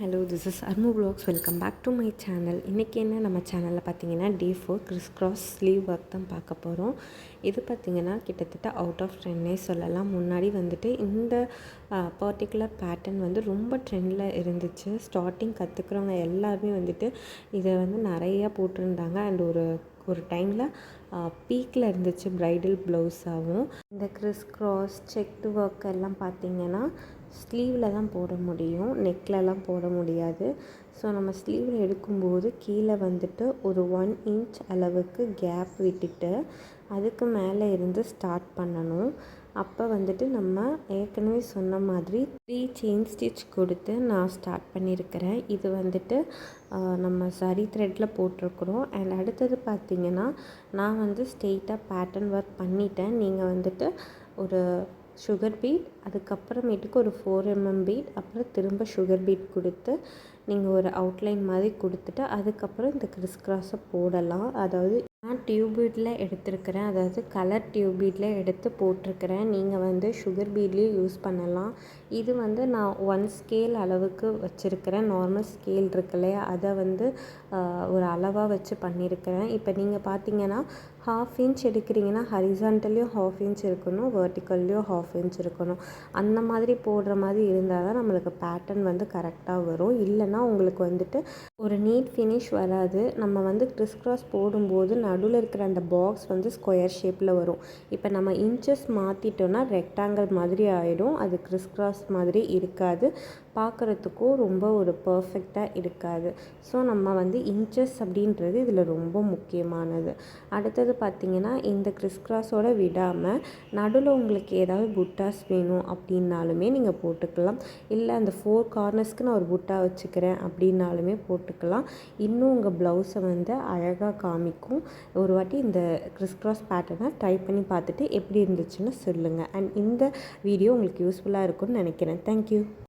Hello, this is Armu vlogs. Welcome back to my channel. இன்றைக்கி என்ன நம்ம சேனலில் பார்த்தீங்கன்னா day 4 criss cross sleeve work தான் பார்க்க போகிறோம். இது பார்த்திங்கன்னா கிட்டத்தட்ட அவுட் ஆஃப் ட்ரெண்டே சொல்லலாம். முன்னாடி வந்துட்டு இந்த பர்டிகுலர் பேட்டர்ன் வந்து ரொம்ப ட்ரெண்டில் இருந்துச்சு. ஸ்டார்டிங் கற்றுக்கிறவங்க எல்லாருமே வந்துட்டு இதை வந்து நிறையா போட்டிருந்தாங்க. அண்ட் ஒரு டைமில் பீக்கில் இருந்துச்சு ப்ரைடல் ப்ளவுஸாகவும். இந்த கிறிஸ் கிராஸ் செக்டு ஒர்க் எல்லாம் பார்த்திங்கன்னா ஸ்லீவில் தான் போட முடியும், நெக்லலாம் போட முடியாது. ஸோ நம்ம ஸ்லீவில் எடுக்கும்போது கீழே வந்துட்டு ஒரு 1 இன்ச் அளவுக்கு கேப் விட்டுட்டு அதுக்கு மேலே இருந்து ஸ்டார்ட் பண்ணணும். அப்போ வந்துட்டு நம்ம ஏற்கனவே சொன்ன மாதிரி 3 செயின் ஸ்டிச் கொடுத்து நான் ஸ்டார்ட் பண்ணியிருக்கிறேன். இது வந்துட்டு நம்ம சரி த்ரெட்டில் போட்டிருக்கிறோம். அண்ட் அடுத்தது பார்த்திங்கன்னா நான் வந்து ஸ்ட்ரெயிட்டாக பேட்டர்ன் ஒர்க் பண்ணிட்டேன். நீங்கள் வந்துட்டு ஒரு சுகர் பீட், அதுக்கப்புறமேட்டுக்கு ஒரு 4 mm பீட், அப்புறம் திரும்ப சுகர் பீட் கொடுத்து நீங்கள் ஒரு அவுட்லைன் மாதிரி கொடுத்துட்டு அதுக்கப்புறம் இந்த கிறிஸ் கிராஸை போடலாம். அதாவது நான் டியூப் பீட்டில் எடுத்துருக்கிறேன், அதாவது கலர் டியூப் பீட்டில் எடுத்து போட்டிருக்கிறேன். நீங்கள் வந்து சுகர் பீட்லேயும் யூஸ் பண்ணலாம். இது வந்து நான் 1 ஸ்கேல் அளவுக்கு வச்சுருக்கிறேன். நார்மல் ஸ்கேல் இருக்கு இல்லையா, அதை வந்து ஒரு அளவாக வச்சு பண்ணியிருக்கிறேன். இப்போ நீங்கள் பார்த்தீங்கன்னா 1/2 இன்ச் எடுக்கிறீங்கன்னா ஹரிசான்டல்லையும் 1/2 இன்ச் இருக்கணும், வெர்டிக்கல்லையும் 1/2 இன்ச் இருக்கணும். அந்த மாதிரி போடுற மாதிரி இருந்தால் தான் நம்மளுக்கு பேட்டர்ன் வந்து கரெக்டாக வரும். இல்லைன்னா உங்களுக்கு வந்துட்டு ஒரு நீட் ஃபினிஷ் வராது. நம்ம வந்து கிறிஸ் கிராஸ் போடும்போது நடுவில் இருக்கிற அந்த பாக்ஸ் வந்து ஸ்கொயர் ஷேப்பில் வரும். இப்போ நம்ம இன்ச்சஸ் மாற்றிட்டோன்னா ரெக்டாங்கிள் மாதிரி ஆகிடும். அது கிறிஸ் கிராஸ் மாதிரி இருக்காது, பார்க்குறதுக்கும் ரொம்ப ஒரு பர்ஃபெக்டாக இருக்காது. ஸோ நம்ம வந்து இன்ச்சஸ் அப்படின்றது இதில் ரொம்ப முக்கியமானது. அடுத்தது பார்த்திங்கன்னா இந்த கிறிஸ் கிராஸோடு விடாமல் நடுவில் உங்களுக்கு ஏதாவது புட்டாஸ் வேணும் அப்படின்னாலுமே நீங்கள் போட்டுக்கலாம். இல்லை அந்த 4 கார்னர்ஸ்க்கு நான் ஒரு புட்டா வச்சுக்கிறேன் அப்படின்னாலுமே போட்டுக்கலாம். இன்னும் உங்கள் ப்ளவுஸை வந்து அழகாக காமிக்கும். ஒரு வாட்டி இந்த கிறிஸ் கிராஸ் பேட்டர்னை ட்ரை பண்ணி பார்த்துட்டு எப்படி இருந்துச்சுன்னு சொல்லுங்கள். அண்ட் இந்த வீடியோ உங்களுக்கு யூஸ்ஃபுல்லாக இருக்கும்னு நினைக்கிறேன். தேங்க்யூ.